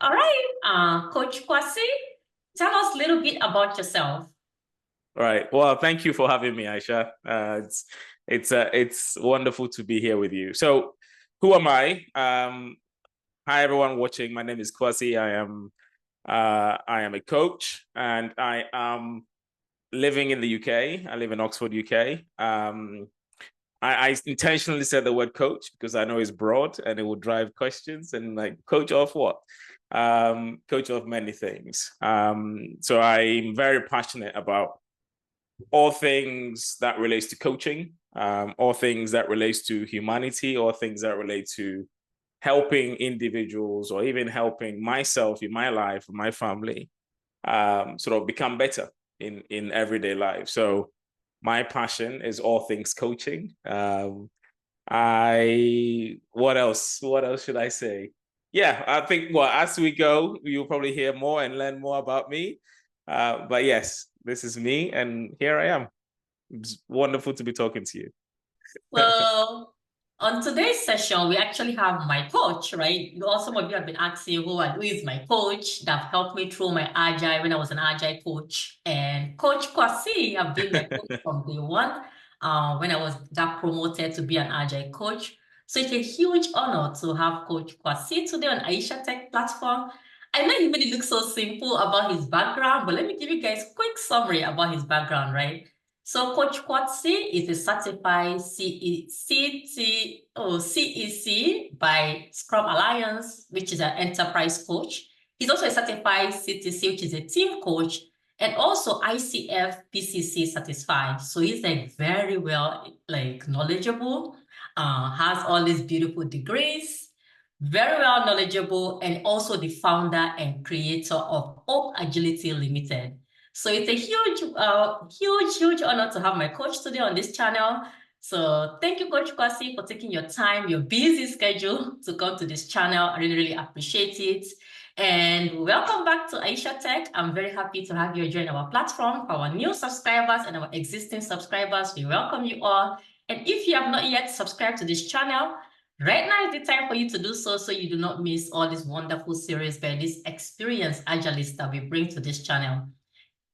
All right, Coach Kwasi, tell us a little bit about yourself. All right. Well, thank you for having me, Aisha. It's wonderful to be here with you. So, who am I? Hi everyone watching. My name is Kwasi. I am a coach, and I am living in the UK. I live in Oxford, UK. I intentionally said the word coach because I know it's broad and it will drive questions and like coach of what? Coach of many things. So I'm very passionate about all things that relates to coaching, all things that relates to humanity, all things that relate to helping individuals or even helping myself in my life, my family, sort of become better in everyday life. So my passion is all things coaching. I what else? What else should I say? Yeah, I think well, as we go, you'll probably hear more and learn more about me. But yes, this is me, and here I am. It's wonderful to be talking to you. Well, on today's session, we actually have my coach, right? Some of you have been asking who is my coach that helped me through my Agile when I was an Agile coach. And Coach Kwasi have been my coach from day one when I got promoted to be an Agile coach. So it's a huge honor to have Coach Kwasi today on Aisha Tech platform. I know he made it look so simple about his background, but let me give you guys a quick summary about his background, right? So Coach Kwasi is a certified CEC by Scrum Alliance, which is an enterprise coach. He's also a certified CTC, which is a team coach, and also ICF PCC satisfied. So he's like very well knowledgeable, has all these beautiful degrees, very well knowledgeable, and also the founder and creator of Hope Agility Limited. So it's a huge honor to have my coach today on this channel. So thank you, Coach Kwasi, for taking your time, your busy schedule to come to this channel. I really appreciate it. And welcome back to Aisha Tech. I'm very happy to have you join our platform. For our new subscribers and our existing subscribers, we welcome you all. And if you have not yet subscribed to this channel, right now is the time for you to do so you do not miss all this wonderful series by this experienced agilists that we bring to this channel.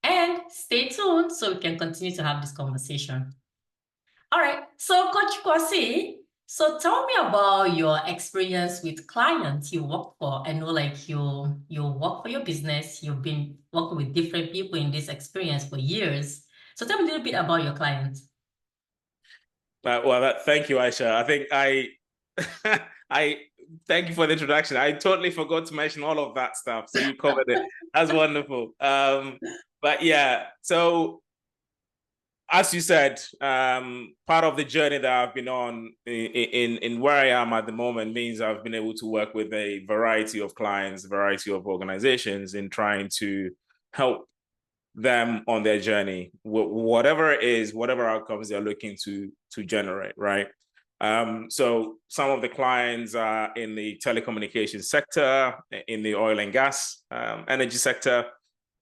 And stay tuned so we can continue to have this conversation. All right, so Coach Kwasi, so tell me about your experience with clients you work for. I know like you work for your business, you've been working with different people in this experience for years. So tell me a little bit about your clients. Thank you, Aisha. I think I thank you for the introduction. I totally forgot to mention all of that stuff, so you covered it. That's wonderful. But yeah, so as you said, part of the journey that I've been on in where I am at the moment means I've been able to work with a variety of clients, a variety of organizations in trying to help them on their journey, whatever it is, whatever outcomes they're looking to generate, right? So some of the clients are in the telecommunications sector, in the oil and gas, energy sector.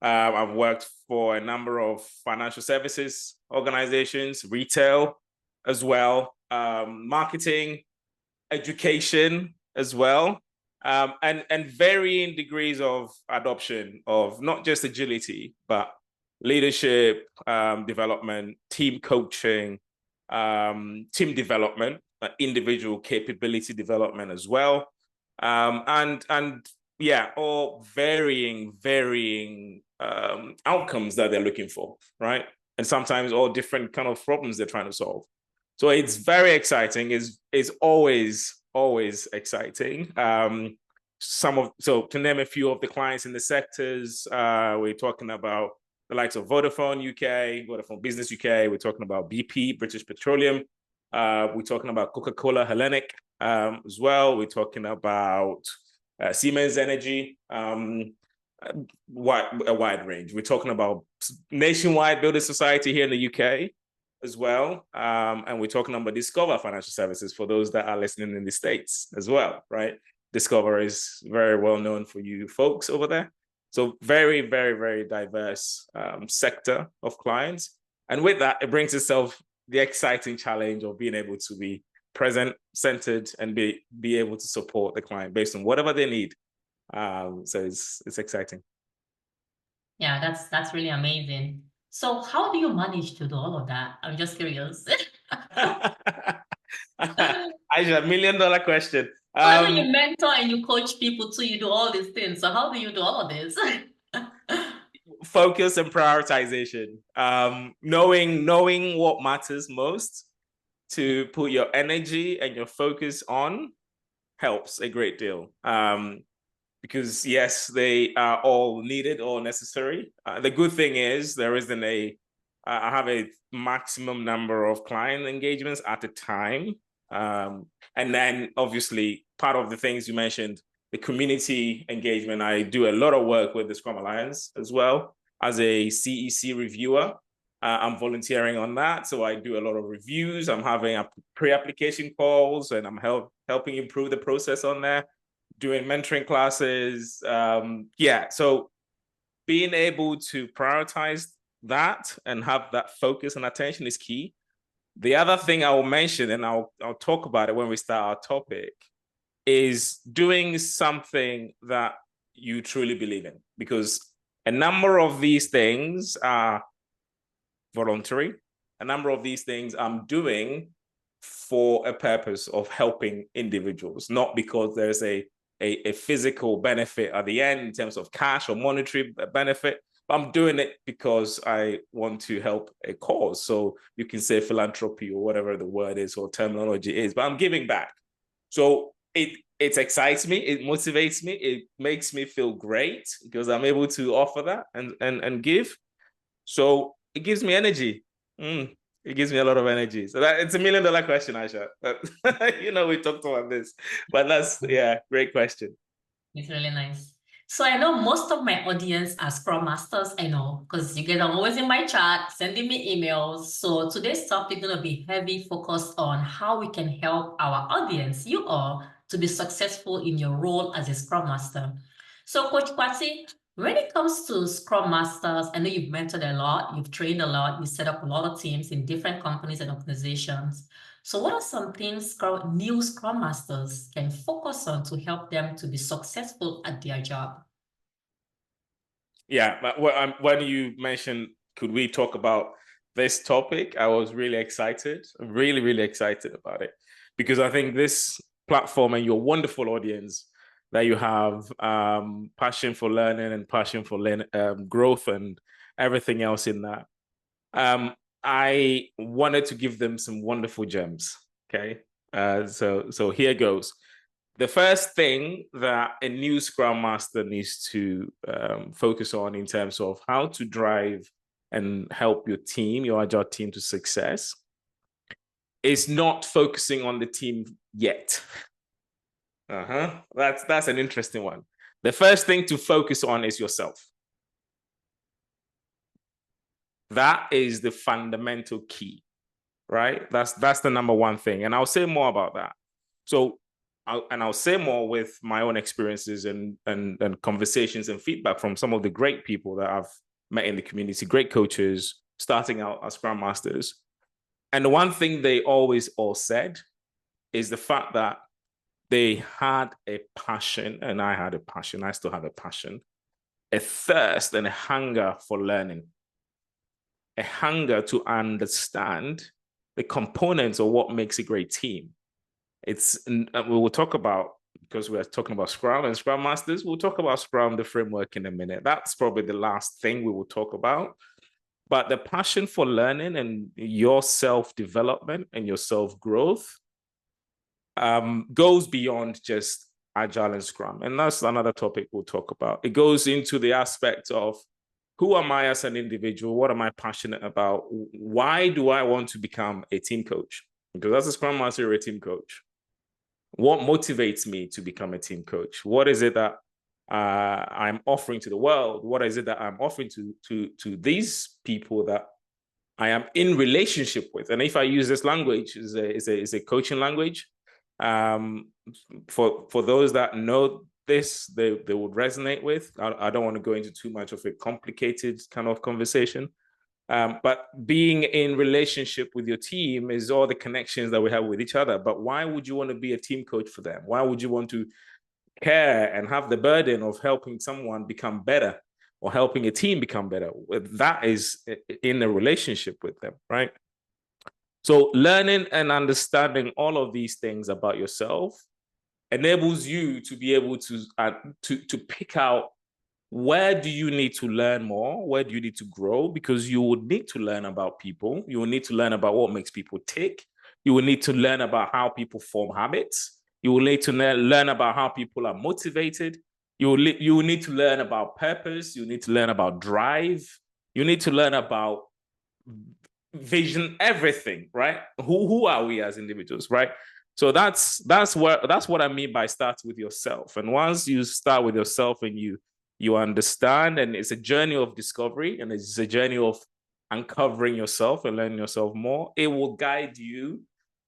I've worked for a number of financial services organizations, retail as well, marketing, education as well, and varying degrees of adoption of not just agility, but leadership development, team coaching, team development, individual capability development as well, and yeah, all varying outcomes that they're looking for, right? And sometimes all different kind of problems they're trying to solve. So it's very exciting. It's always exciting. So to name a few of the clients in the sectors, we're talking about the likes of Vodafone UK, Vodafone Business UK. We're talking about BP, British Petroleum. We're talking about Coca-Cola Hellenic as well. We're talking about Siemens Energy. A wide range. We're talking about Nationwide Building Society here in the UK as well. And we're talking about Discover Financial Services for those that are listening in the States as well, right? Discover is very well known for you folks over there. So very diverse sector of clients. And with that, it brings itself the exciting challenge of being able to be present, centered, and be able to support the client based on whatever they need So it's exciting. Yeah, that's really amazing. So how do you manage to do all of that? I'm just curious. Aisha, $1 million question. Oh, I know you mentor and you coach people too. You do all these things. So how do you do all of this? Focus and prioritization. Knowing what matters most to put your energy and your focus on helps a great deal. Because yes, they are all needed or necessary. The good thing is there isn't I have a maximum number of client engagements at a time. And then obviously part of the things you mentioned, the community engagement, I do a lot of work with the Scrum Alliance as well as a CEC reviewer. I'm volunteering on that. So I do a lot of reviews. I'm having pre-application calls and I'm helping improve the process on there, doing mentoring classes. So being able to prioritize that and have that focus and attention is key. The other thing I will mention, and I'll talk about it when we start our topic, is doing something that you truly believe in, because a number of these things are voluntary. A number of these things I'm doing for a purpose of helping individuals, not because there's a physical benefit at the end in terms of cash or monetary benefit. I'm doing it because I want to help a cause. So you can say philanthropy or whatever the word is or terminology is, but I'm giving back. So it excites me, it motivates me, it makes me feel great because I'm able to offer that and give. So it gives me energy. It gives me a lot of energy. So it's $1 million question, Aisha. We talked about this, but that's, great question. It's really nice. So I know most of my audience are Scrum Masters, I know, because you guys are always in my chat, sending me emails. So today's topic is going to be heavy focused on how we can help our audience, you all, to be successful in your role as a Scrum Master. So Coach Kwasi, when it comes to Scrum Masters, I know you've mentored a lot, you've trained a lot, you set up a lot of teams in different companies and organizations. So what are some things new Scrum Masters can focus on to help them to be successful at their job? Yeah, but when you mentioned, could we talk about this topic? I was really excited, really, really excited about it, because I think this platform and your wonderful audience that you have, passion for learning and passion for growth and everything else in that. I wanted to give them some wonderful gems. Okay. So here goes. The first thing that a new Scrum Master needs to focus on in terms of how to drive and help your team, your Agile team, to success is not focusing on the team yet. That's an interesting one. The first thing to focus on is yourself. That is the fundamental key, right? That's the number one thing. And I'll say more about that. So I'll say more with my own experiences and conversations and feedback from some of the great people that I've met in the community, great coaches starting out as Scrum Masters. And the one thing they always all said is the fact that they had a passion, and I had a passion, I still have a passion, a thirst and a hunger for learning, a hunger to understand the components of what makes a great team. We will talk about, because we're talking about Scrum and Scrum Masters, we'll talk about Scrum, the framework, in a minute. That's probably the last thing we will talk about. But the passion for learning and your self-development and your self-growth goes beyond just Agile and Scrum. And that's another topic we'll talk about. It goes into the aspect of, who am I as an individual? What am I passionate about? Why do I want to become a team coach? Because as a Scrum Master, you're a team coach. What motivates me to become a team coach? What is it that I'm offering to the world? What is it that I'm offering to these people that I am in relationship with? And if I use this language, is a coaching language. For those that know this, they would resonate with. I don't want to go into too much of a complicated kind of conversation. But being in relationship with your team is all the connections that we have with each other. But why would you want to be a team coach for them? Why would you want to care and have the burden of helping someone become better or helping a team become better. That is in a relationship with them, right? So learning and understanding all of these things about yourself enables you to be able to pick out, where do you need to learn more? Where do you need to grow? Because you will need to learn about people. You will need to learn about what makes people tick. You will need to learn about how people form habits. You will need to learn about how people are motivated. You will need to learn about purpose. You need to learn about drive. You need to learn about vision, everything, right? Who are we as individuals, right? So that's what I mean by start with yourself. And once you start with yourself and you understand, and it's a journey of discovery, and it's a journey of uncovering yourself and learning yourself more, it will guide you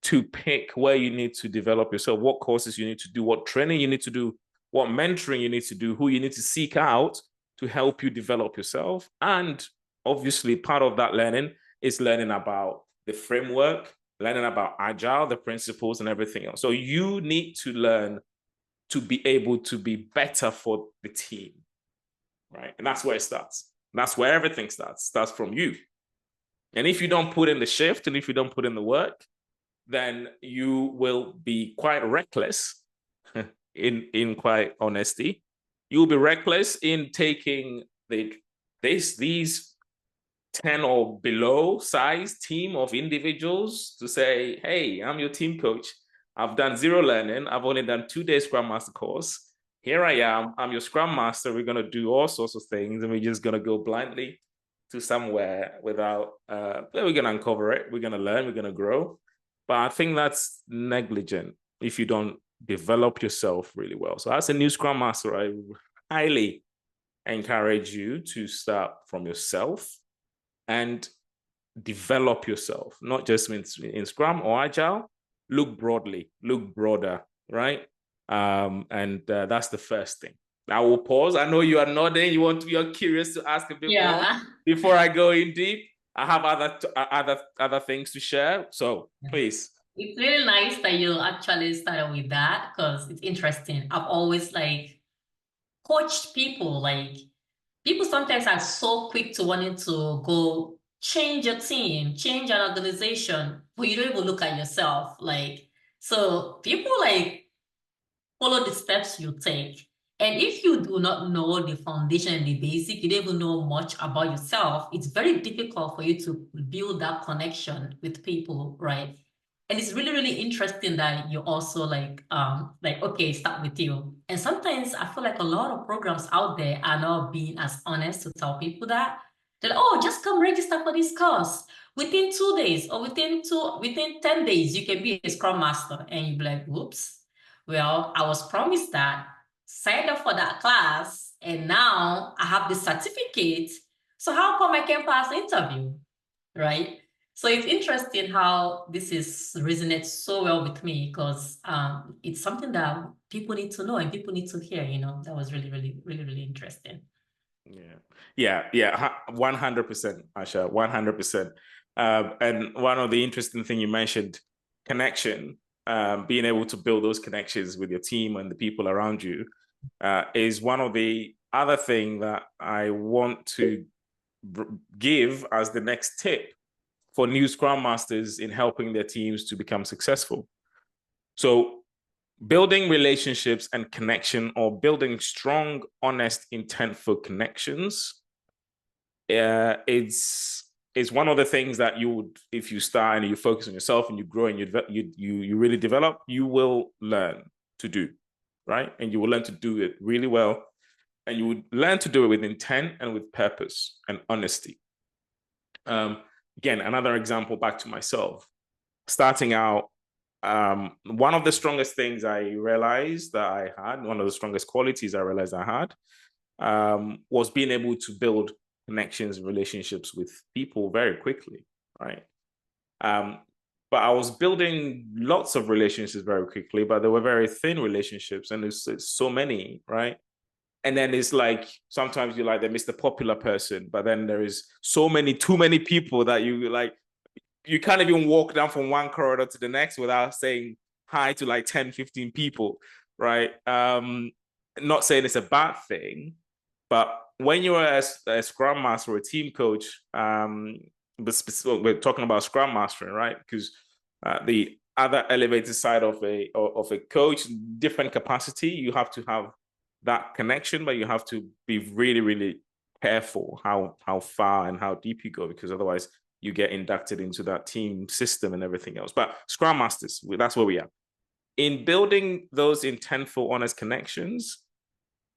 to pick where you need to develop yourself, what courses you need to do, what training you need to do, what mentoring you need to do, who you need to seek out to help you develop yourself. And obviously part of that learning is learning about the framework, learning about Agile, the principles and everything else. So you need to learn to be able to be better for the team, right? And that's where it starts. That's where everything starts from you. And if you don't put in the shift, and if you don't put in the work, then you will be quite reckless in quite honesty. You'll be reckless in taking these 10 or below size team of individuals to say, hey, I'm your team coach. I've done zero learning. I've only done 2 days Scrum Master course. Here I am. I'm your Scrum Master. We're going to do all sorts of things, and we're just going to go blindly to somewhere without, we're going to uncover it. We're going to learn. We're going to grow. But I think that's negligent if you don't develop yourself really well. So as a new Scrum Master, I highly encourage you to start from yourself and develop yourself, not just in Scrum or Agile. Look broadly, look broader, right? And that's the first thing. I will pause. I know you are nodding. You're curious to ask a bit more before I go in deep. I have other things to share. So please. It's really nice that you actually started with that, because it's interesting. I've always coached people. People sometimes are so quick to wanting to go change your team, change an organization, but you don't even look at yourself. So people follow the steps you take. And if you do not know the foundation and the basic, you don't even know much about yourself, it's very difficult for you to build that connection with people, right? And it's really, really interesting that you also okay, start with you. And sometimes I feel like a lot of programs out there are not being as honest to tell people that. They're like, oh, just come register for this course. Within 2 days or within 10 days, you can be a Scrum Master. And you'll be like, whoops. Well, I was promised that, signed up for that class, and now I have the certificate. So how come I can't pass the interview, right? So it's interesting how this resonates so well with me, because it's something that people need to know and people need to hear. That was really, really, really, really interesting. Yeah, 100%, Asha, 100%. And one of the interesting thing you mentioned, connection, being able to build those connections with your team and the people around you, is one of the other thing that I want to give as the next tip for new Scrum Masters in helping their teams to become successful. So building relationships and connection, or building strong, honest, intentful connections, it's one of the things that you would, if you start and you focus on yourself and you grow and you really develop, you will learn to do, right? And you will learn to do it really well. And you would learn to do it with intent and with purpose and honesty. Again, another example back to myself. Starting out, one of the strongest things I realized that I had, one of the strongest qualities I realized I had, was being able to build connections and relationships with people very quickly, right? But I was building lots of relationships very quickly, but they were very thin relationships, and it's so many, right? And then it's like, sometimes you're like the Mr. Popular person, but then there is too many people that you can't even walk down from one corridor to the next without saying hi to 10, 15 people, right? not saying it's a bad thing, but when you're a Scrum Master or a team coach, but we're talking about Scrum Mastering, right? Because the other elevated side of a coach, different capacity, you have to have that connection, but you have to be really, really careful how far and how deep you go, because otherwise you get inducted into that team system and everything else. But Scrum Masters, that's where we are. In building those intentful, honest connections,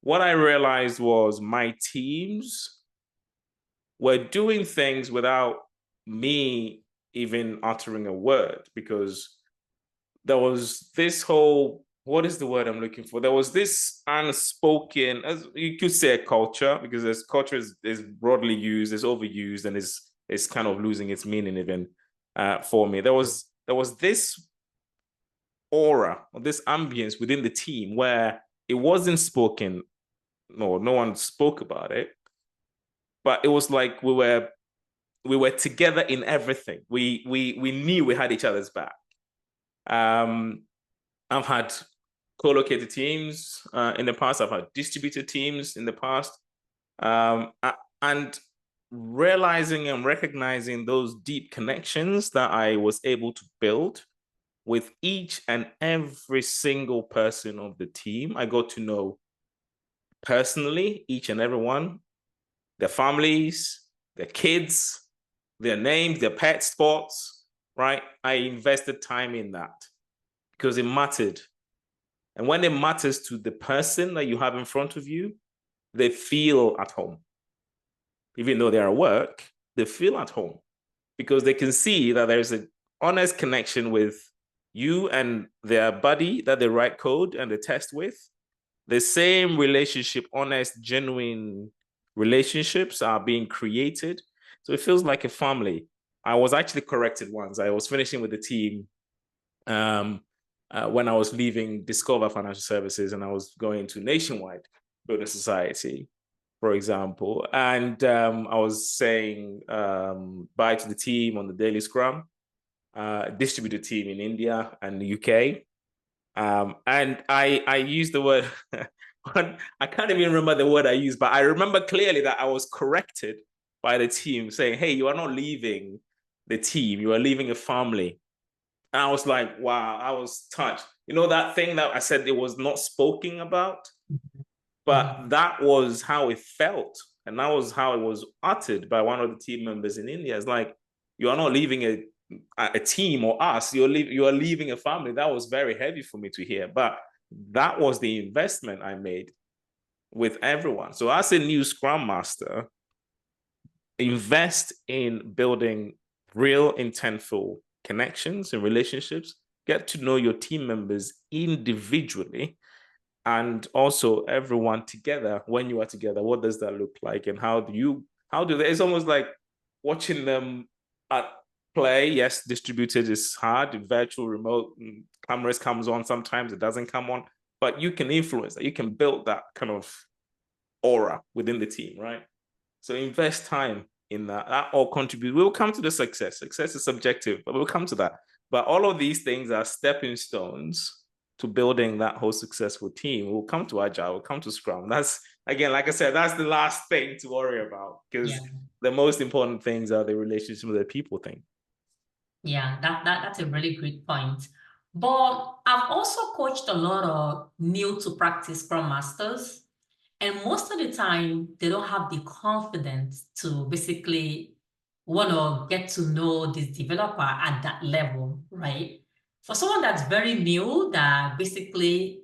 what I realized was my teams were doing things without me even uttering a word, because there was this whole, what is the word I'm looking for? There was this unspoken, as you could say, a culture, because this culture is broadly used, is overused, and is kind of losing its meaning even for me. There was this aura or this ambience within the team where it wasn't spoken, no one spoke about it, but it was like we were together in everything. We knew we had each other's back. I've had co-located teams in the past. I've had distributed teams in the past, and realizing and recognizing those deep connections that I was able to build with each and every single person of the team. I got to know personally each and every one, their families, their kids, their names, their pet spots, right? I invested time in that because it mattered. And when it matters to the person that you have in front of you, they feel at home. Even though they're at work, they feel at home because they can see that there's an honest connection with you and their buddy that they write code and they test with. The same relationship, honest, genuine relationships are being created. So it feels like a family. I was actually corrected once. I was finishing with the team when I was leaving Discover Financial Services and I was going to Nationwide Building Society, for example. And I was saying bye to the team on the daily Scrum, distributed team in India and the UK. And I used the word, I can't even remember the word I used, but I remember clearly that I was corrected by the team saying, hey, you are not leaving the team, you are leaving a family. And I was like, wow, I was touched. You know, that thing that I said it was not spoken about, but that was how it felt. And that was how it was uttered by one of the team members in India. It's like, you are not leaving a team or us, you are leaving a family. That was very heavy for me to hear. But that was the investment I made with everyone. So as a new Scrum Master, invest in building real intentful connections and relationships, get to know your team members individually, and also everyone together. When you are together, what does that look like? And how do they, it's almost like watching them at play. Yes, distributed is hard, virtual, remote, cameras comes on, sometimes it doesn't come on, but you can influence that, you can build that kind of aura within the team, right? So invest time in that all contribute. We'll come to the success is subjective, but we'll come to that. But all of these things are stepping stones to building that whole successful team. We'll come to Agile, we'll come to Scrum. That's, again, like I said, that's the last thing to worry about, because the most important things are the relationship with the people thing. Yeah, that's a really great point. But I've also coached a lot of new to practice Scrum Masters. And most of the time, they don't have the confidence to basically want to get to know this developer at that level, right? For someone that's very new, that basically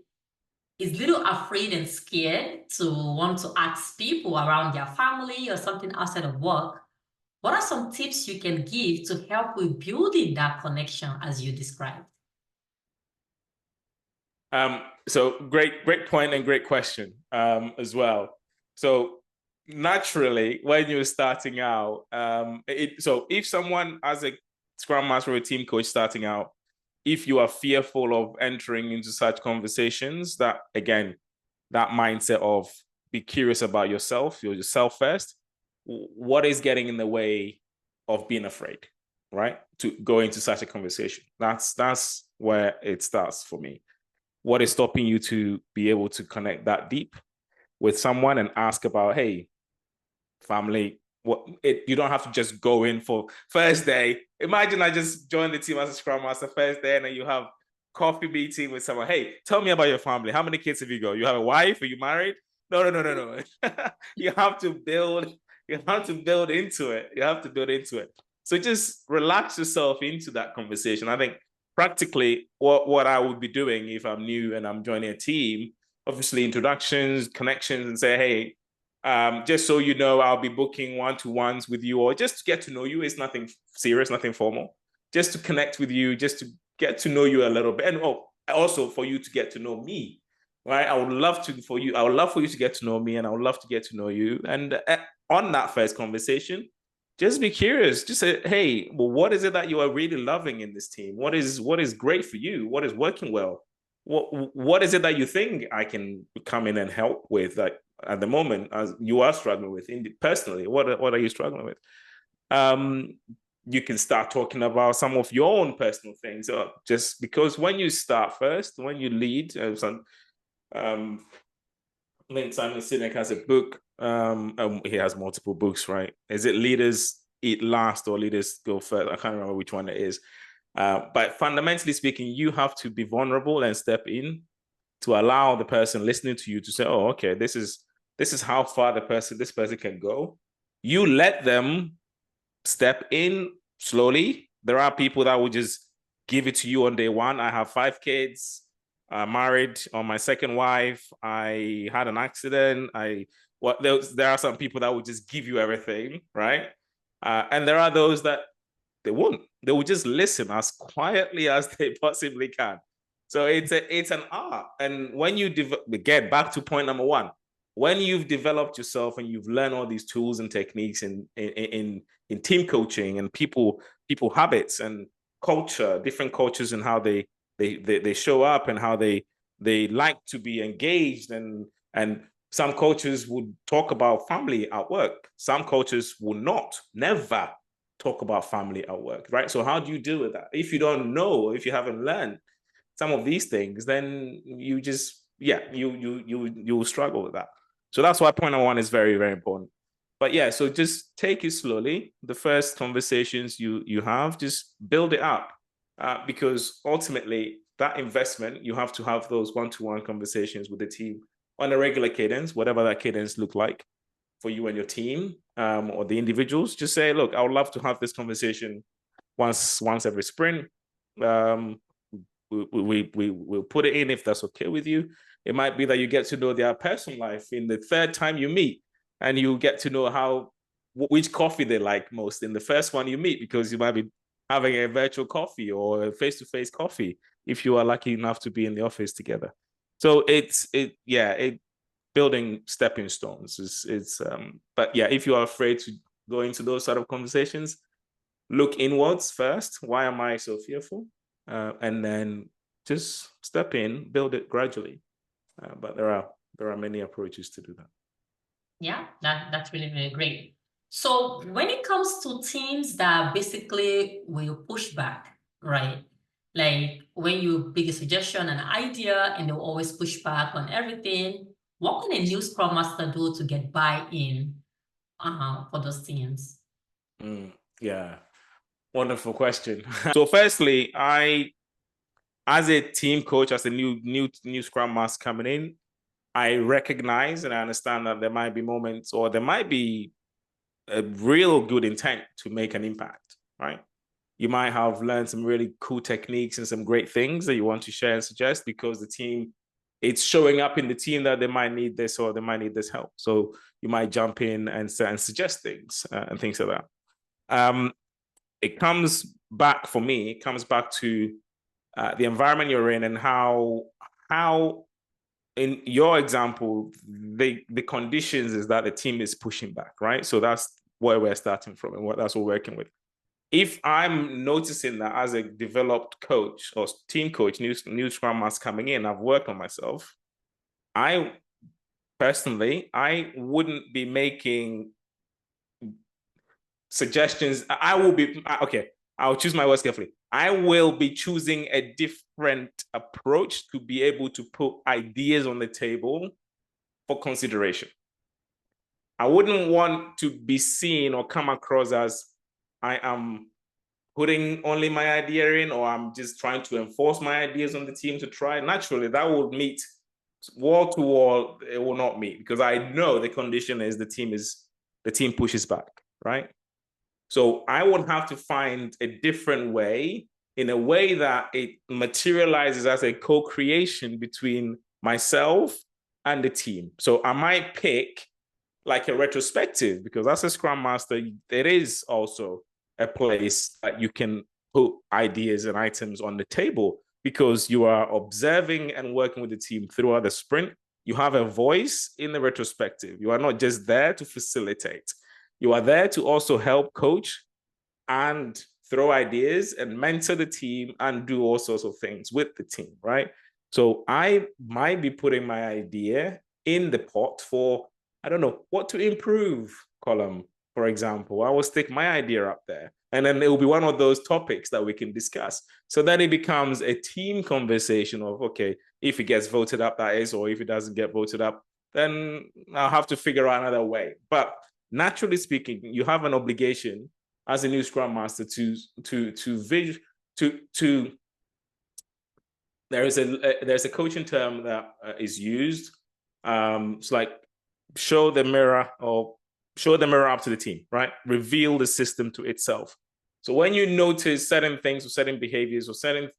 is a little afraid and scared to want to ask people around their family or something outside of work, what are some tips you can give to help with building that connection as you described? So great point and great question as well. So naturally, when you're starting out, so if someone as a Scrum Master or a team coach starting out, if you are fearful of entering into such conversations, that again, that mindset of be curious about yourself first, what is getting in the way of being afraid, right? To go into such a conversation. That's where it starts for me. What is stopping you to be able to connect that deep with someone and ask about, hey, family, you don't have to just go in for first day. Imagine I just joined the team as a Scrum Master first day, and then you have coffee meeting with someone. Hey, tell me about your family. How many kids have you got? You have a wife? Are you married? No. You have to build. You have to build into it. You have to build into it. So just relax yourself into that conversation. I think practically what I would be doing if I'm new and I'm joining a team, obviously introductions, connections, and say, hey, just so you know, I'll be booking one-to-ones with you, or just to get to know you. It's nothing serious, nothing formal. Just to connect with you, just to get to know you a little bit, and also for you to get to know me, right? I would love for you to get to know me, and I would love to get to know you. And on that first conversation, just be curious. Just say, hey, well, what is it that you are really loving in this team? What is great for you? What is working well? What is it that you think I can come in and help with? Like, at the moment, as you are struggling with personally, what are you struggling with? You can start talking about some of your own personal things, just because when you start first, when you lead, I think Simon Sinek has a book. He has multiple books, right? Is it Leaders Eat Last or Leaders Go First? I can't remember which one it is. But fundamentally speaking, you have to be vulnerable and step in to allow the person listening to you to say, oh, okay, this is how far this person can go. You let them step in slowly. There are people that will just give it to you on day one. I have 5 kids, married on my second wife. I had an accident. There are some people that will just give you everything, right? And there are those that they won't. They will just listen as quietly as they possibly can. So it's an art. And when you get back to point number 1, when you've developed yourself and you've learned all these tools and techniques in team coaching and people habits and culture, different cultures, and how they show up and how they like to be engaged, and some cultures would talk about family at work. Some cultures will never talk about family at work, right? So how do you deal with that? If you don't know, if you haven't learned some of these things, then you just, you will struggle with that. So that's why point number 1 is very, very important. But yeah, so just take it slowly. The first conversations you have, just build it up, because ultimately that investment, you have to have those one-to-one conversations with the team on a regular cadence, whatever that cadence look like for you and your team, or the individuals. Just say, look, I would love to have this conversation once every sprint. We'll put it in if that's okay with you. It might be that you get to know their personal life in the third time you meet, and you get to know which coffee they like most in the first one you meet, because you might be having a virtual coffee or a face-to-face coffee if you are lucky enough to be in the office together. So it's building stepping stones. But yeah, if you are afraid to go into those sort of conversations, look inwards first. Why am I so fearful? And then just step in, build it gradually. But there are many approaches to do that. Yeah, that's really, really great. So when it comes to teams that basically will push back, right? Like when you bring a suggestion, an idea, and they'll always push back on everything, what can a new Scrum Master do to get buy-in for those teams? Yeah, wonderful question. So firstly, as a team coach, as a new Scrum Master coming in, I recognize and I understand that there might be moments, or there might be a real good intent to make an impact, right? You might have learned some really cool techniques and some great things that you want to share and suggest, because it's showing up in the team that they might need this or they might need this help. So you might jump in and suggest things and things like that. It comes back to the environment you're in, and how in your example, the conditions is that the team is pushing back, right? So that's where we're starting from, and that's what we're working with. If I'm noticing that as a developed coach or team coach, new Scrum Master coming in, I've worked on myself, I wouldn't be making suggestions. I'll choose my words carefully. I will be choosing a different approach to be able to put ideas on the table for consideration. I wouldn't want to be seen or come across as I am putting only my idea in, or I'm just trying to enforce my ideas on the team to try. Naturally, that will meet wall to wall. It will not meet, because I know the condition is the team pushes back, right? So I would have to find a different way, in a way that it materializes as a co-creation between myself and the team. So I might pick like a retrospective, because as a Scrum Master, there is also a place that you can put ideas and items on the table, because you are observing and working with the team throughout the sprint. You have a voice in the retrospective. You are not just there to facilitate. You are there to also help coach and throw ideas and mentor the team and do all sorts of things with the team, right? So I might be putting my idea in the pot for, I don't know, what to improve column, for example. I will stick my idea up there, and then it will be one of those topics that we can discuss. So then it becomes a team conversation of, okay, if it gets voted up, that is, or if it doesn't get voted up, then I'll have to figure out another way. But naturally speaking, you have an obligation as a new Scrum Master there's a coaching term that is used. It's like show the mirror up to the team, right? Reveal the system to itself. So when you notice certain things or certain behaviors or certain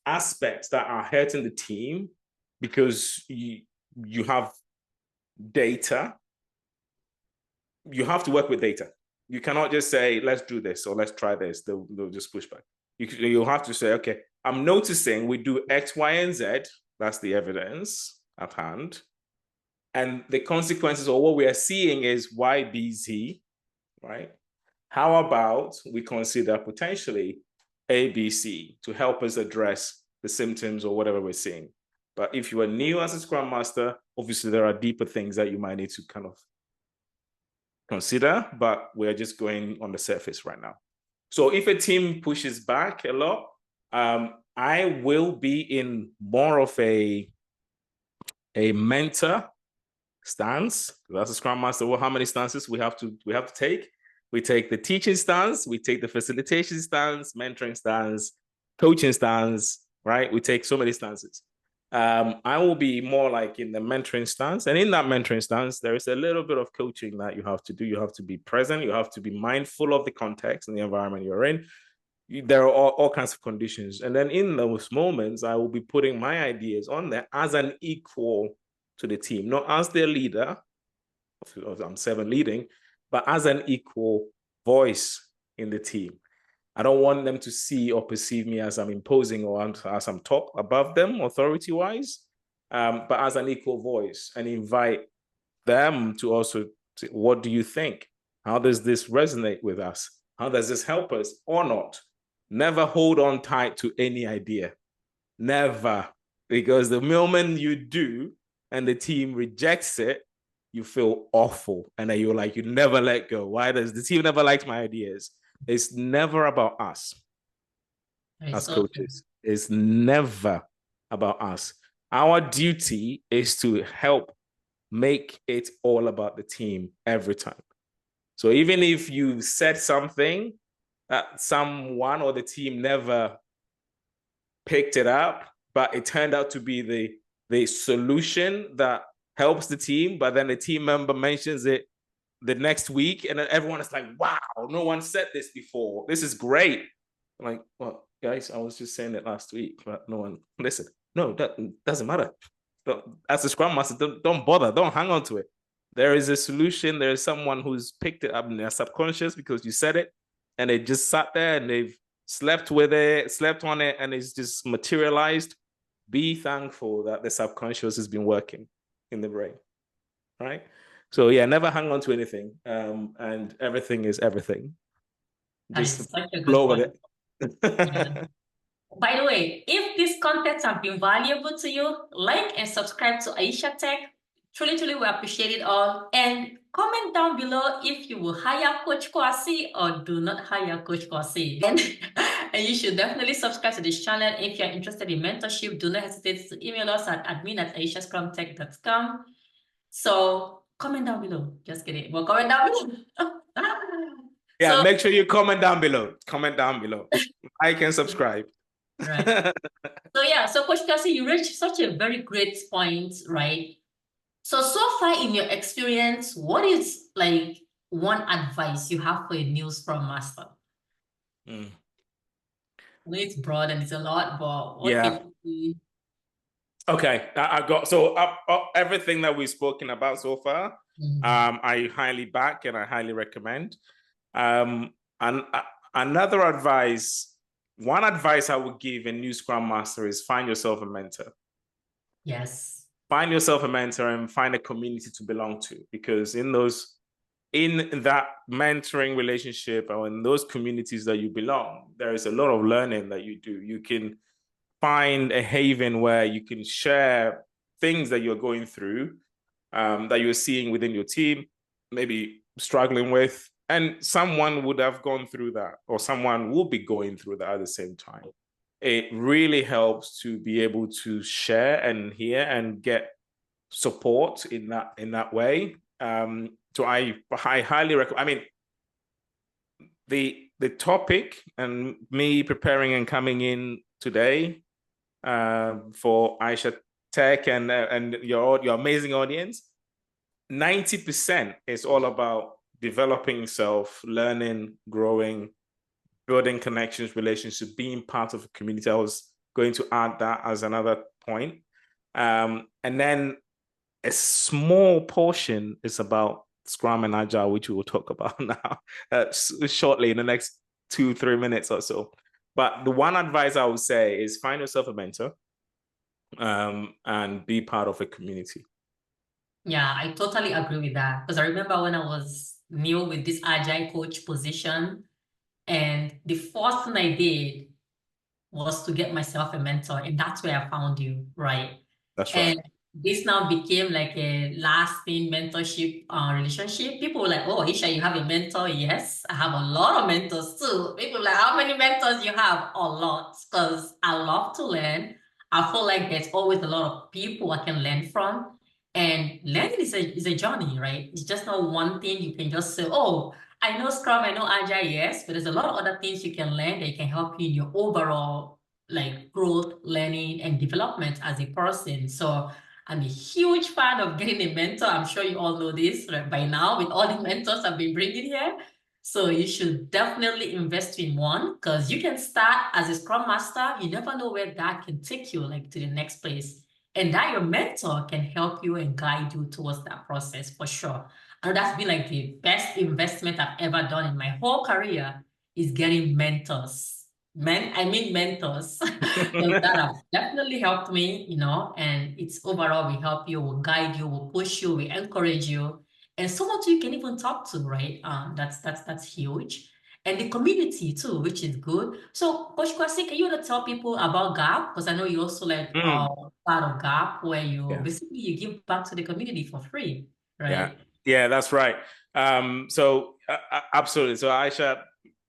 aspects that are hurting the team because you have data, you have to work with data. You cannot just say, let's do this or let's try this. They'll just push back. You'll have to say, okay, I'm noticing we do X, Y, and Z. That's the evidence at hand. And the consequences or what we are seeing is Y, B, Z, right? How about we consider potentially A, B, C to help us address the symptoms or whatever we're seeing. But if you are new as a Scrum Master, obviously there are deeper things that you might need to kind of consider, but we're just going on the surface right now. So if a team pushes back a lot, I will be in more of a mentor stance. That's a Scrum Master. Well, how many stances we have to take? We take the teaching stance, we take the facilitation stance, mentoring stance, coaching stance, right? We take so many stances. I will be more like in the mentoring stance. And in that mentoring stance, there is a little bit of coaching that you have to do. You have to be present. You have to be mindful of the context and the environment you're in. There are all kinds of conditions. And then in those moments, I will be putting my ideas on there as an equal to the team, not as their leader, I'm 7 leading, but as an equal voice in the team. I don't want them to see or perceive me as I'm imposing or as I'm top above them authority-wise, but as an equal voice, and invite them to also say, what do you think? How does this resonate with us? How does this help us or not? Never hold on tight to any idea. Never. Because the moment you do and the team rejects it, you feel awful. And then you're like, you never let go. Why does the team never like my ideas? It's never about us as coaches. It's never about us. Our duty is to help make it all about the team every time. So even if you said something that someone or the team never picked it up, but it turned out to be the solution that helps the team, but then the team member mentions it the next week, and then everyone is like, wow, no one said this before. This is great. I'm like, well, guys, I was just saying it last week, but no one listened. No, that doesn't matter. As a Scrum Master, don't bother. Don't hang on to it. There is a solution. There is someone who's picked it up in their subconscious because you said it, and they just sat there and they've slept with it, slept on it, and it's just materialized. Be thankful that the subconscious has been working in the brain, right? So yeah, never hang on to anything, and everything is everything. Just flow with it. Yeah. By the way, if these contents have been valuable to you, like and subscribe to Aisha Tech. Truly, we appreciate it all. And comment down below if you will hire Coach Kwasi or do not hire Coach Kwasi. And you should definitely subscribe to this channel. If you're interested in mentorship, do not hesitate to email us at admin@aishascrumtech.com. So comment down below. Just kidding. Well, comment down below. Yeah, So, make sure you comment down below. Comment down below. I can subscribe. right. So yeah, so Coach Kwasi, you reached such a very great point, right? So far in your experience, what is like one advice you have for a new Scrum Master? Mm. I know it's broad and it's a lot, but what Yeah. can you... Okay, I got everything that we've spoken about so far. I highly back and I highly recommend. And another advice, one advice I would give a new Scrum Master is find yourself a mentor. Yes. Find yourself a mentor and find a community to belong to, because in that mentoring relationship or in those communities that you belong, there is a lot of learning that you do. You can find a haven where you can share things that you're going through, that you're seeing within your team, maybe struggling with, and someone would have gone through that, or someone will be going through that at the same time. It really helps to be able to share and hear and get support in that way. So I highly recommend. I mean, the topic and me preparing and coming in today for Aisha Tech and your amazing audience, 90% is all about developing self, learning, growing, building connections, relationships, being part of a community. I was going to add that as another point. And then a small portion is about Scrum and Agile, which we will talk about now shortly in the next 2-3 minutes or so. But the one advice I would say is find yourself a mentor and be part of a community. Yeah, I totally agree with that. Because I remember when I was new with this Agile coach position, and the first thing I did was to get myself a mentor, and that's where I found you, right? That's right. And this now became like a lasting mentorship relationship. People were like, oh, Isha, you have a mentor? Yes, I have a lot of mentors too. People like, how many mentors you have? A lot, because I love to learn. I feel like there's always a lot of people I can learn from. And learning is a journey, right? It's just not one thing you can just say, oh, I know Scrum, I know Agile, yes, but there's a lot of other things you can learn that can help you in your overall like growth, learning, and development as a person. So I'm a huge fan of getting a mentor. I'm sure you all know this right, by now with all the mentors I've been bringing here. So you should definitely invest in one, because you can start as a Scrum Master. You never know where that can take you, like to the next place. And that your mentor can help you and guide you towards that process for sure. And that's been like the best investment I've ever done in my whole career, is getting mentors. Mentors. Because that have definitely helped me, and it's overall we help you, we guide you, we push you, we encourage you. And someone you can even talk to, right? That's huge. And the community too, which is good. So, Coach Kwasi, can you tell people about GAP? Because I know you also like part of GAP, where you basically you give back to the community for free, right? Yeah, that's right. So absolutely. So Aisha,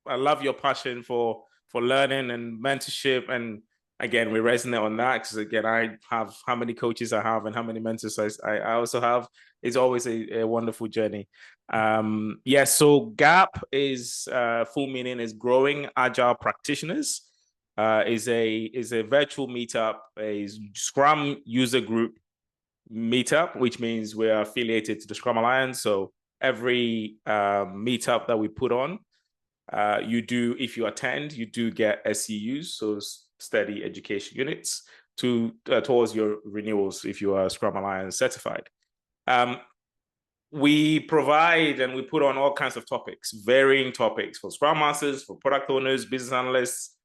I love your passion for learning and mentorship, and again, we resonate on that because again, I have how many coaches I have and how many mentors I also have. It's always a wonderful journey. So GAP is full meaning is Growing Agile Practitioners. Is a virtual meetup, a Scrum user group meetup, which means we're affiliated to the Scrum Alliance. So every meetup that we put on, if you attend, you do get SEUs, so steady education units, towards your renewals if you are Scrum Alliance certified. We provide and we put on all kinds of topics, varying topics for Scrum Masters, for product owners, business analysts,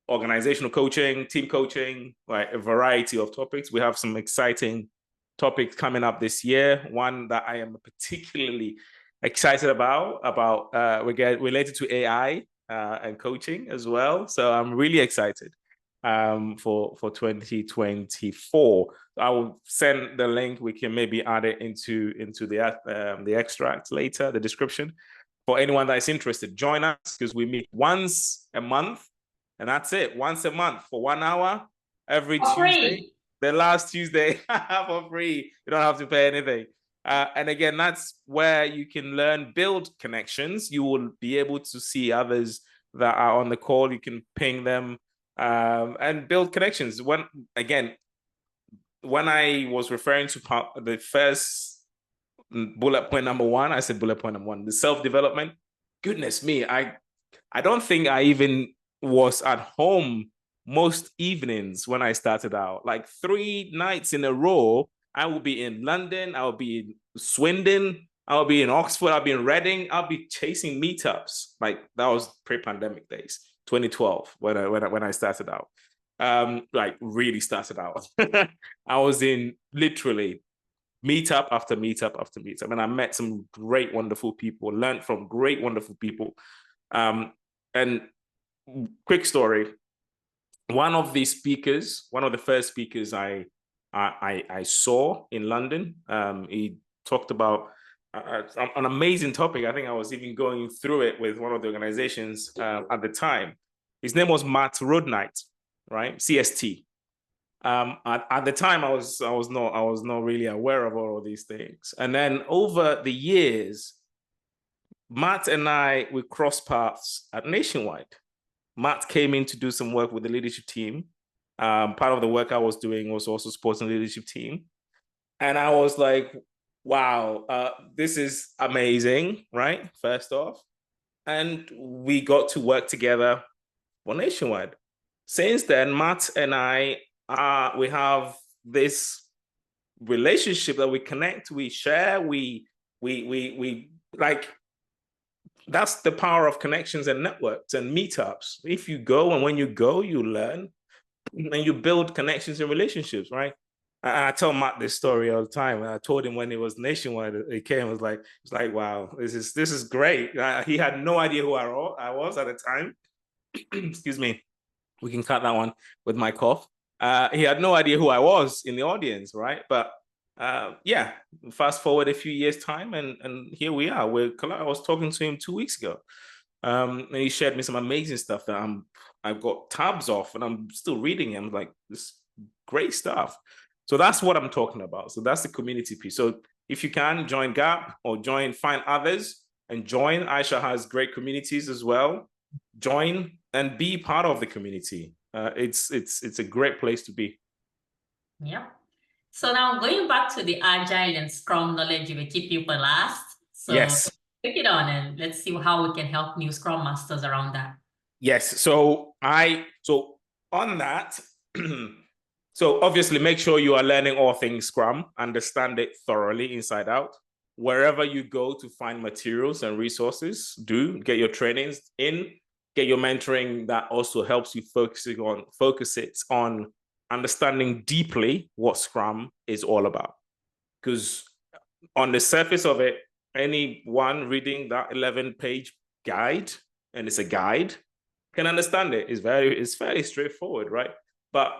organizational coaching, team coaching, like a variety of topics. We have some exciting topics coming up this year. One that I am particularly excited about related to AI and coaching as well. So I'm really excited. for 2024. I will send the link. We can maybe add it into the extract later, the description. For anyone that is interested, join us, because we meet once a month, and that's it. Once a month for 1 hour every Tuesday. The last Tuesday for free. You don't have to pay anything. And again, that's where you can learn, build connections. You will be able to see others that are on the call. You can ping them and build connections. When I was referring to the first bullet point number one, I said bullet point number one, the self-development. Goodness me, I don't think I even was at home most evenings when I started out. Like 3 nights in a row, I will be in London, I'll be in Swindon, I'll be in Oxford, I'll be in Reading, I'll be chasing meetups. Like that was pre-pandemic days, 2012, when I started out. Like really started out. I was in literally meetup after meetup after meetup, and I met some great, wonderful people, learned from great, wonderful people. And quick story, one of the first speakers I saw in London, he talked about an amazing topic. I think I was even going through it with one of the organizations at the time. His name was Matt Rodnight, right? CST. At the time, I was not really aware of all of these things. And then over the years, Matt and I, we crossed paths at Nationwide. Matt came in to do some work with the leadership team. Part of the work I was doing was also supporting the leadership team. And I was like, wow, this is amazing, right? First off. And we got to work together for Nationwide. Since then, Matt and I, we have this relationship that we connect, we share, we like, that's the power of connections and networks and meetups. If you go, and when you go, you learn and you build connections and relationships, right? I tell Matt this story all the time. I told him when it was Nationwide, he came, was like, wow, this is great. He had no idea who I was at the time. Excuse me. We can cut that one with my cough. He had no idea who I was in the audience, right? But yeah, fast forward a few years' time, and here we are. I was talking to him 2 weeks ago, and he shared me some amazing stuff that I've got tabs off, and I'm still reading him. Like, this great stuff. So that's what I'm talking about. So that's the community piece. So if you can, join Gap or find others and join. Aisha has great communities as well. Join and be part of the community. It's a great place to be. Yeah. So now going back to the Agile and Scrum knowledge you will keep you for last. So yes, take it on and let's see how we can help new Scrum Masters around that. Yes. So on that, so obviously make sure you are learning all things Scrum, understand it thoroughly inside out. Wherever you go to find materials and resources, get your trainings in, get your mentoring that also helps you focus it on understanding deeply what Scrum is all about. Because on the surface of it, anyone reading that 11-page guide, and it's a guide, can understand it. It's fairly straightforward, right? But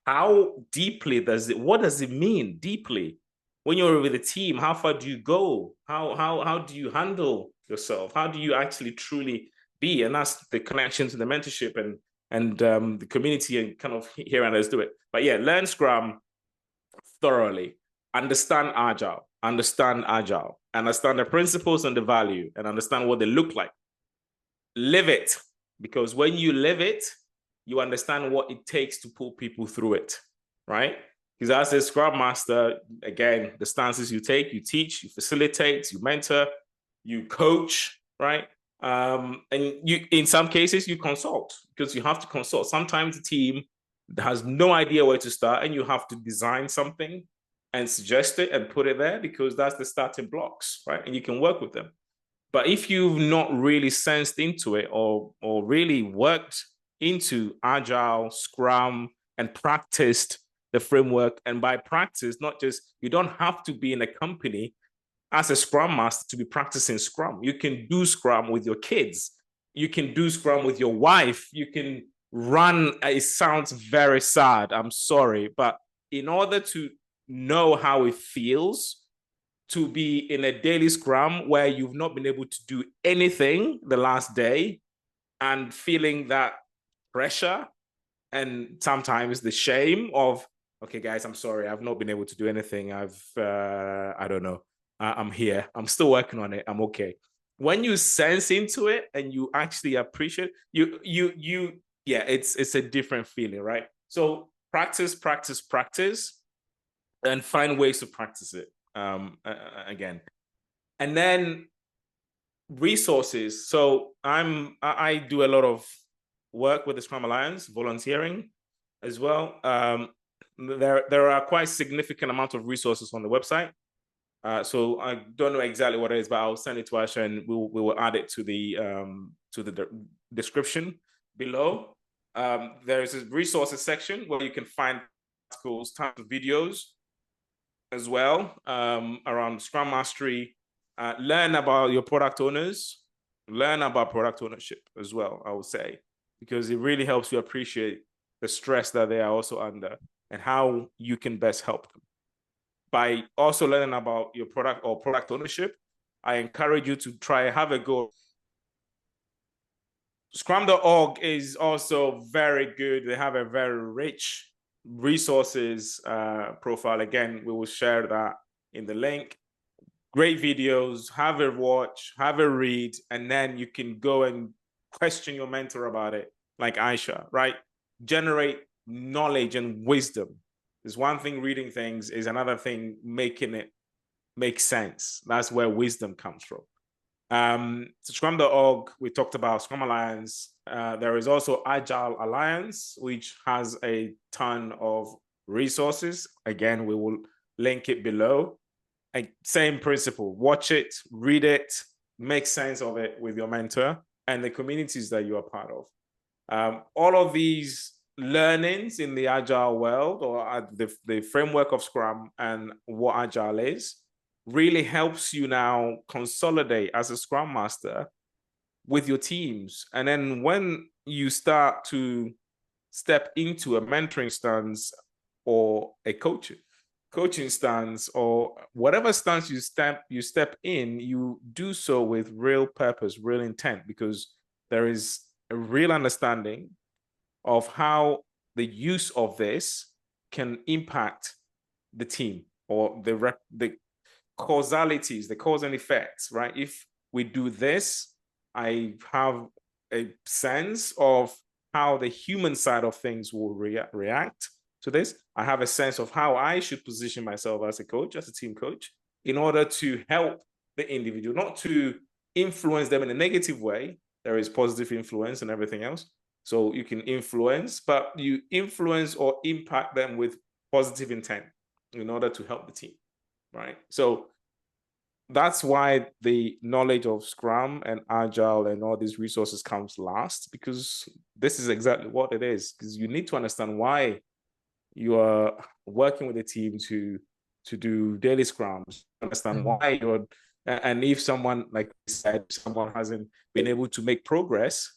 how deeply what does it mean deeply? When you're with a team, how far do you go? How do you handle yourself? How do you actually truly be? And that's the connection to the mentorship and the community, and kind of hearing others do it. But yeah, learn Scrum thoroughly. Understand Agile, understand the principles and the value, and understand what they look like. Live it, because when you live it, you understand what it takes to pull people through it, right? Because as a Scrum Master, again, the stances you take, you teach, you facilitate, you mentor, you coach, right? And you, in some cases, you consult, because you have to consult. Sometimes the team has no idea where to start, and you have to design something and suggest it and put it there, because that's the starting blocks, right? And you can work with them. But if you've not really sensed into it or really worked into Agile, Scrum, and practiced the framework, and by practice, not just, you don't have to be in a company as a Scrum Master to be practicing Scrum. You can do Scrum with your kids. You can do Scrum with your wife. You can it sounds very sad, I'm sorry, but in order to know how it feels to be in a daily scrum where you've not been able to do anything the last day and feeling that pressure and sometimes the shame of, okay, guys, I'm sorry, I've not been able to do anything. I don't know. I'm here. I'm still working on it. I'm okay. When you sense into it and you actually appreciate yeah, it's a different feeling, right? So practice, and find ways to practice it again. And then resources. So I do a lot of work with the Scrum Alliance, volunteering as well. There are quite significant amount of resources on the website. So I don't know exactly what it is, but I'll send it to Asha and we will add it to the description below. There is a resources section where you can find articles, tons of videos as well around Scrum Mastery. Learn about your product owners, learn about product ownership as well, I would say, because it really helps you appreciate the stress that they are also under and how you can best help them. By also learning about your product or product ownership, I encourage you to have a go. Scrum.org is also very good. They have a very rich resources profile. Again, we will share that in the link. Great videos, have a watch, have a read, and then you can go and question your mentor about it, like Aisha, right? Generate knowledge and wisdom. There's one thing reading things, is another thing making it make sense. That's where wisdom comes from. So Scrum.org, we talked about Scrum Alliance. There is also Agile Alliance, which has a ton of resources. Again, we will link it below. Same principle, watch it, read it, make sense of it with your mentor and the communities that you are part of. All of these learnings in the Agile world or the framework of Scrum and what Agile is really helps you now consolidate as a Scrum Master with your teams. And then when you start to step into a mentoring stance or a coaching stance or whatever stance you step in, you do so with real purpose, real intent, because there is a real understanding of how the use of this can impact the team or the causalities, the cause and effects, right? If we do this, I have a sense of how the human side of things will react to this. I have a sense of how I should position myself as a coach, as a team coach, in order to help the individual, not to influence them in a negative way. There is positive influence and everything else. So you can influence, but you influence or impact them with positive intent in order to help the team, right? So that's why the knowledge of Scrum and Agile and all these resources comes last, because this is exactly what it is. Because you need to understand why you are working with a team to do daily Scrums, understand why you're, and if someone, like I said, someone hasn't been able to make progress,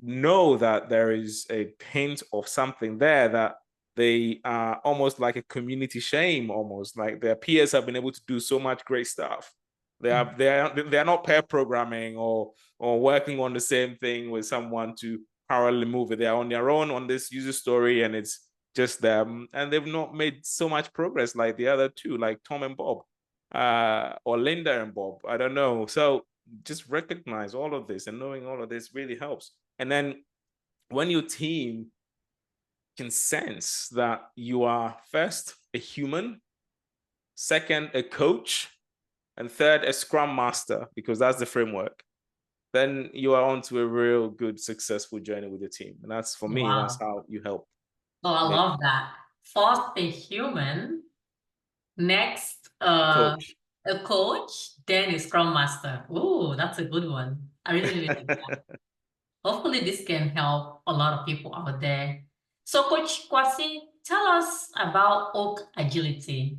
know that there is a hint of something there, that they are almost like a community shame, almost like their peers have been able to do so much great stuff. They are not pair programming or working on the same thing with someone to parallel move it. They are on their own on this user story, and it's just them, and they've not made so much progress like the other two, like Tom and Bob, or Linda and Bob. I don't know. So just recognize all of this, and knowing all of this really helps. And then when your team can sense that you are first a human, second a coach, and third a Scrum Master, because that's the framework, then you are onto a real good, successful journey with the team. And that's, for me, that's how you help. Oh, I love that. First a human, next a coach, then a Scrum Master. Oh, that's a good one. I really like that. Hopefully this can help a lot of people out there. So Coach Kwasi, tell us about Oak Agility,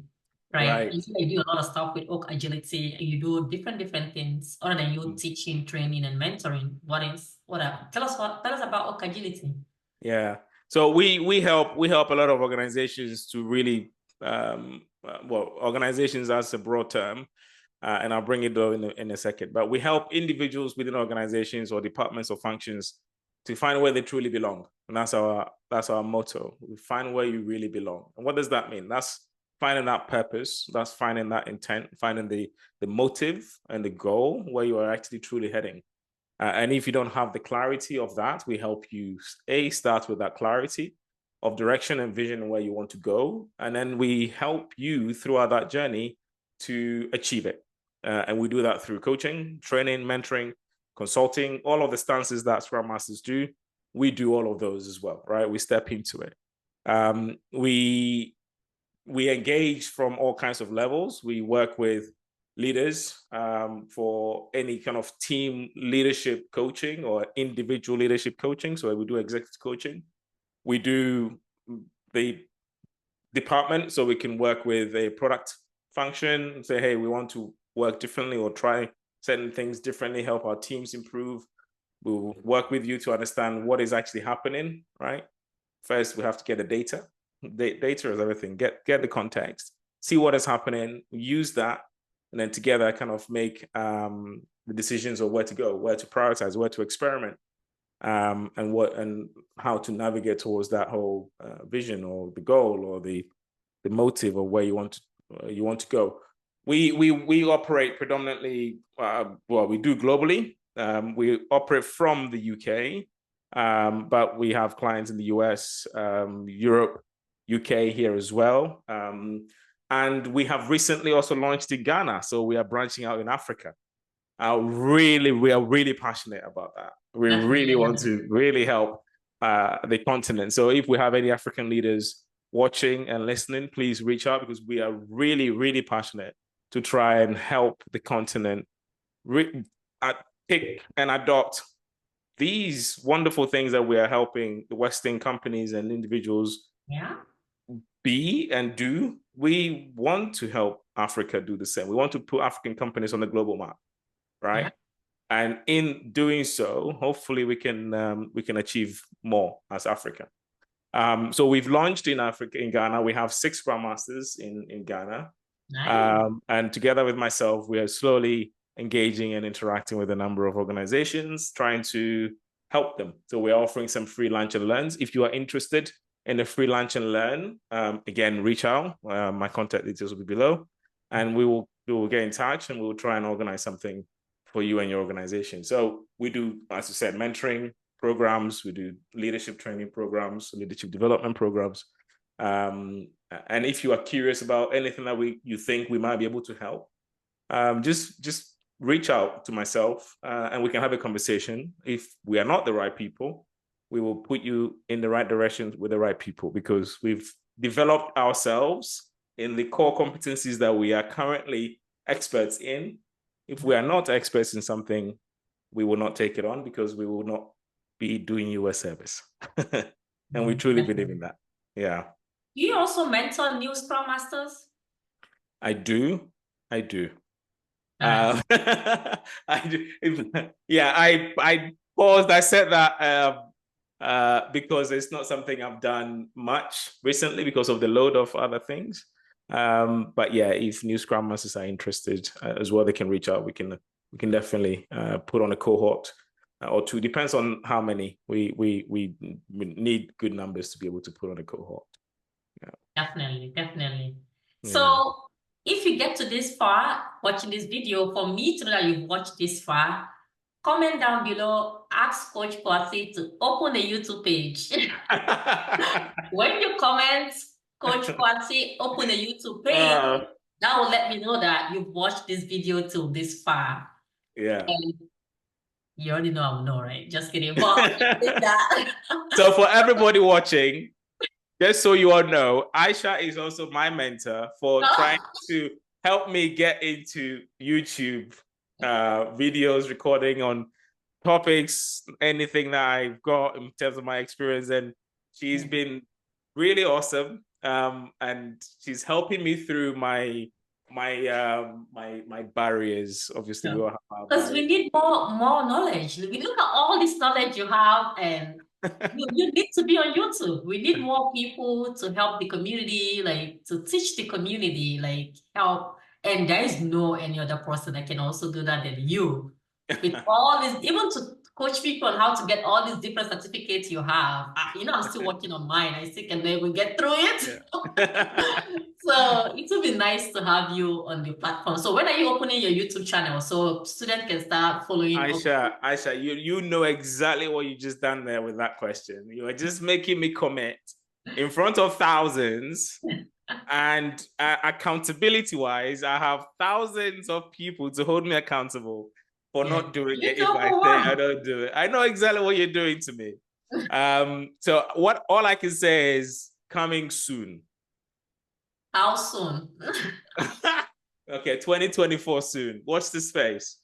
right? You do a lot of stuff with Oak Agility, and you do different things other than you teaching, training, and mentoring. Tell us about Oak Agility. Yeah. So we help a lot of organizations to really well, organizations, that's a broad term, and I'll bring it though in a second. But we help individuals within organizations or departments or functions to find where they truly belong, and that's our motto. We find where you really belong. And what does that mean? That's finding that purpose. That's finding that intent. Finding the motive and the goal where you are actually truly heading. And if you don't have the clarity of that, we help you start with that clarity of direction and vision where you want to go. And then we help you throughout that journey to achieve it. And we do that through coaching, training, mentoring, consulting, all of the stances that Scrum Masters do. We do all of those as well, right? We step into it. We engage from all kinds of levels. We work with leaders for any kind of team leadership coaching or individual leadership coaching. So we do executive coaching. We do the department, so we can work with a product function and say, hey, we want to work differently or try certain things differently, help our teams improve. We'll work with you to understand what is actually happening, right? First, we have to get the data. Data is everything. Get the context, see what is happening, use that, and then together kind of make the decisions of where to go, where to prioritize, where to experiment, and how to navigate towards that whole vision or the goal or the motive of where you want to go. We operate predominantly, well, we do globally. We operate from the UK, but we have clients in the US, Europe, UK here as well. And we have recently also launched in Ghana. So we are branching out in Africa. We are really passionate about that. We really want to really help the continent. So if we have any African leaders watching and listening, please reach out, because we are really, really passionate to try and help the continent pick and adopt these wonderful things that we are helping the Western companies and individuals be and do. We want to help Africa do the same. We want to put African companies on the global map, right? Yeah. And in doing so, hopefully we can achieve more as Africa. So we've launched in Africa, in Ghana. We have 6 Scrum Masters in Ghana. Nice. And together with myself, we are slowly engaging and interacting with a number of organizations, trying to help them. So we're offering some free lunch and learns. If you are interested in a free lunch and learn, again, reach out. My contact details will be below, and we will get in touch and we will try and organize something for you and your organization. So we do, as I said, mentoring programs, we do leadership training programs, leadership development programs. And if you are curious about anything that you think we might be able to help, just reach out to myself and we can have a conversation. If we are not the right people, we will put you in the right direction with the right people, because we've developed ourselves in the core competencies that we are currently experts in. If we are not experts in something, we will not take it on, because we will not be doing you a service. And we truly believe in that. Yeah. Do you also mentor new Scrum Masters? I do. I do. I do. Yeah, I paused. I said that because it's not something I've done much recently because of the load of other things. But yeah, if new Scrum Masters are interested as well, they can reach out. We can definitely put on a cohort or 2. Depends on how many. We need good numbers to be able to put on a cohort. Yeah. Definitely. Yeah. So if you get to this far watching this video, for me to know that you've watched this far, comment down below, ask Coach Kwasi to open the YouTube page. When you comment, Coach Kwasi, open the YouTube page, that will let me know that you've watched this video till this far. Yeah. And you already know I will know, right? Just kidding. But that. So for everybody watching, just so you all know, Aisha is also my mentor for trying to help me get into YouTube videos, recording on topics, anything that I've got in terms of my experience. And she's been really awesome. And she's helping me through my barriers. Obviously, we all have our barriers. Because we need more knowledge. We look at all this knowledge you have, and You need to be on YouTube. We need more people to help the community, like to teach the community, like help. And there is no any other person that can also do that than you. With all this, even to coach people on how to get all these different certificates you have. I'm still working on mine. I still can never get through it. Yeah. So it would be nice to have you on the platform. So when are you opening your YouTube channel so students can start following up? Aisha, you know exactly what you just done there with that question. You are just making me commit in front of thousands, and accountability wise, I have thousands of people to hold me accountable for not doing You it if I say I don't do it. I know exactly what you're doing to me. So all I can say is coming soon. How soon? Okay, 2024 soon. Watch the space.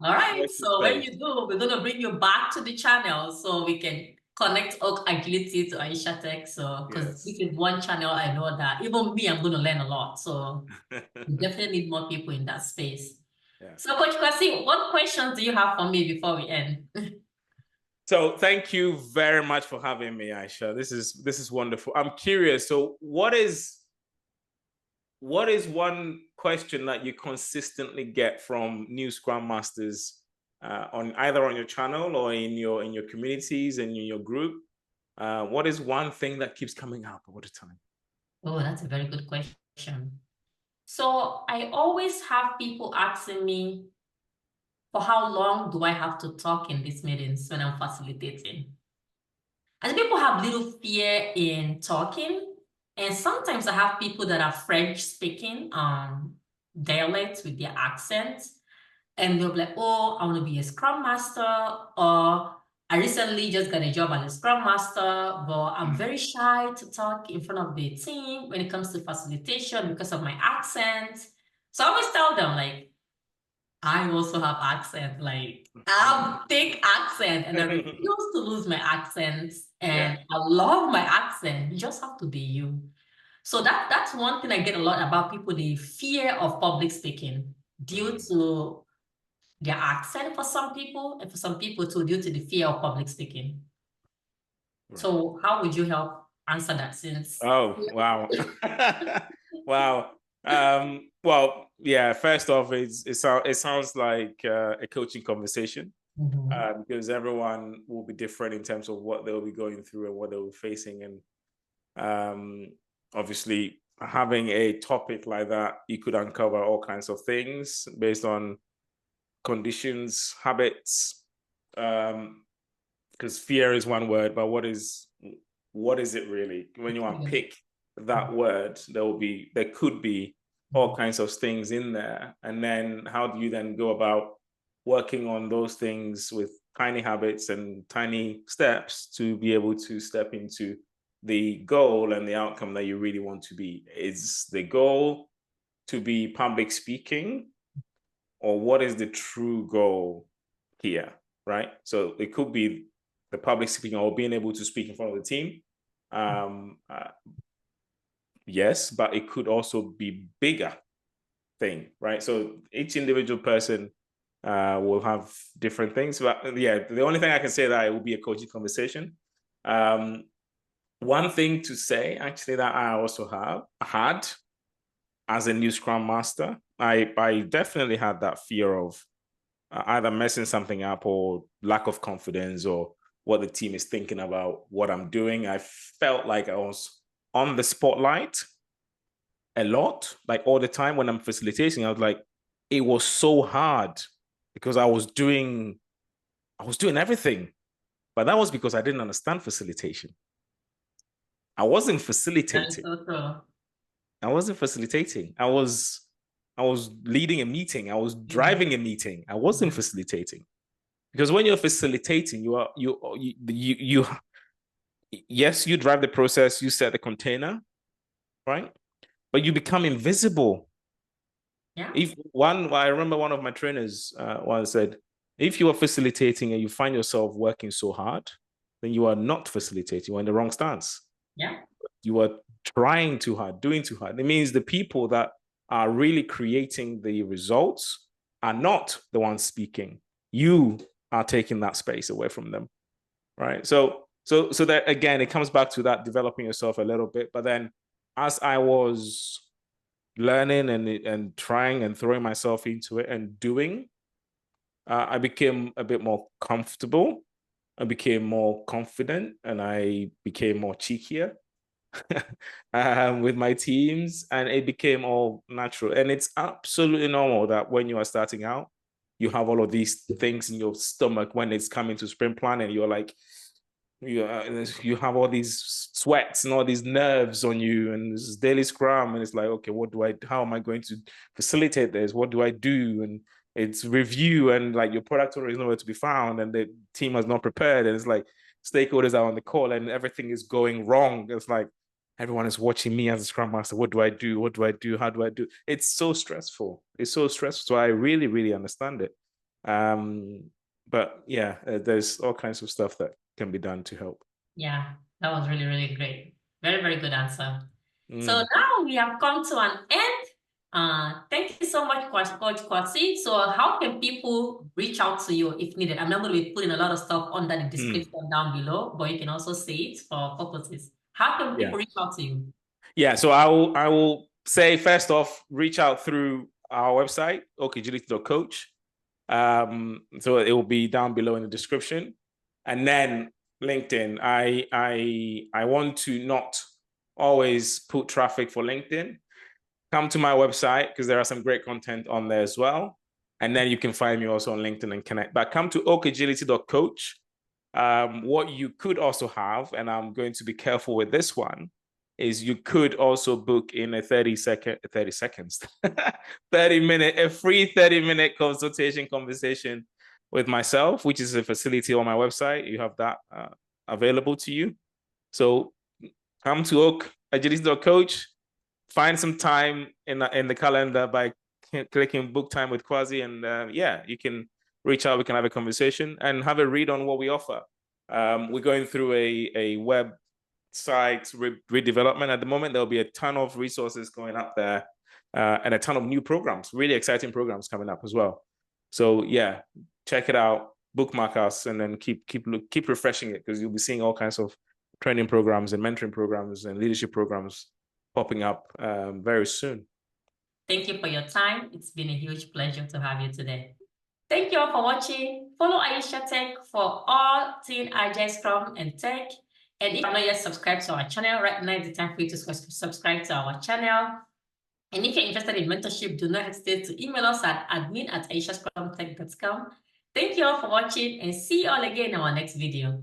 All right. Watch the So when space. you do, we're going to bring you back to the channel so we can connect Oak Agility to Aisha Tech. So, because Yes. this is one channel I know that even me, I'm going to learn a lot. So we definitely need more people in that space. Yeah. So Coach Kwasi, what questions do you have for me before we end? So thank you very much for having me, Aisha. This is wonderful. I'm curious. So what is one question that you consistently get from new Scrum Masters on either on your channel or in your communities and in your group? What is one thing that keeps coming up all the time? Oh, that's a very good question. So I always have people asking me, for how long do I have to talk in these meetings when I'm facilitating? And people have little fear in talking. And sometimes I have people that are French speaking, dialects with their accent. And they'll be like, oh, I want to be a Scrum Master, or I recently just got a job as a Scrum Master, but I'm very shy to talk in front of the team when it comes to facilitation because of my accent. So I always tell them, like, I also have accent, like I have thick accent, and I refuse to lose my accent. And I love my accent. You just have to be you. So that's one thing I get a lot about people, the fear of public speaking due to their accent for some people, and for some people too, due to the fear of public speaking. Right. So how would you help answer that since? Oh, wow. Wow. Well, yeah, first off, it sounds like a coaching conversation because everyone will be different in terms of what they'll be going through and what they'll be facing. And obviously, having a topic like that, you could uncover all kinds of things based on conditions, habits, because fear is one word, but what is it really? When you unpick that word, there could be all kinds of things in there. And then how do you then go about working on those things with tiny habits and tiny steps to be able to step into the goal and the outcome that you really want to be? Is the goal to be public speaking, or what is the true goal here, right? So it could be the public speaking or being able to speak in front of the team. Yes, but it could also be bigger thing, right? So each individual person will have different things. But yeah, the only thing I can say that it will be a coaching conversation. One thing to say actually that I also had as a new Scrum Master, I definitely had that fear of either messing something up or lack of confidence or what the team is thinking about what I'm doing. I felt like I was on the spotlight a lot, like all the time when I'm facilitating. I was like, it was so hard because I was doing everything. But that was because I didn't understand facilitation. I wasn't facilitating. I wasn't facilitating. I was leading a meeting. I was driving a meeting. I wasn't facilitating. Because when you're facilitating, yes, you drive the process, you set the container, right? But you become invisible. Yeah. I remember one of my trainers once said, if you are facilitating and you find yourself working so hard, then you are not facilitating. You're in the wrong stance. Yeah. You are trying too hard, doing too hard. It means the people that are really creating the results are not the ones speaking. You are taking that space away from them, right? So So that again, it comes back to that developing yourself a little bit. But then as I was learning and trying and throwing myself into it and doing, I became a bit more comfortable. I became more confident, and I became more cheekier with my teams, and it became all natural. And it's absolutely normal that when you are starting out, you have all of these things in your stomach when it's coming to sprint plan, and you're like, you have all these sweats and all these nerves on you, and this is daily scrum, and it's like, okay, how am I going to facilitate this? What do I do? And it's review, and like your product owner is nowhere to be found, and the team has not prepared, and it's like stakeholders are on the call and everything is going wrong. It's like everyone is watching me as a scrum master. What do I do? What do I do? How do I do? It's so stressful. It's so stressful. So I really, really understand it. But yeah, there's all kinds of stuff that can be done to help. Yeah, that was really, really great. Very, very good answer. So now we have come to an end. Thank you so much, Coach Kwasi. So how can people reach out to you if needed? I'm not going to be putting a lot of stuff under the description down below, but you can also see it for purposes. How can people reach out to you? Yeah, so I will say, first off, reach out through our website, okagility.coach. So it will be down below in the description. And then LinkedIn. I want to not always put traffic for LinkedIn. Come to my website because there are some great content on there as well. And then you can find me also on LinkedIn and connect. But come to okagility.coach. What you could also have, and I'm going to be careful with this one, is you could also book in a 30 minute, a free 30-minute conversation with myself, which is a facility on my website. You have that available to you. So come to okagility.coach, find some time in the calendar by clicking book time with Kwasi, and yeah, you can reach out. We can have a conversation and have a read on what we offer. We're going through a website redevelopment at the moment. There'll be a ton of resources going up there, and a ton of new programs, really exciting programs coming up as well. So yeah, check it out, bookmark us, and then keep refreshing it, because you'll be seeing all kinds of training programs and mentoring programs and leadership programs popping up very soon. Thank you for your time. It's been a huge pleasure to have you today. Thank you all for watching. Follow Aisha Tech for all things Agile, Scrum, and Tech. And if you have not yet subscribed to our channel, right now is the time for you to subscribe to our channel. And if you're interested in mentorship, do not hesitate to email us at admin@aishascrumtech.com. Thank you all for watching, and see you all again in our next video.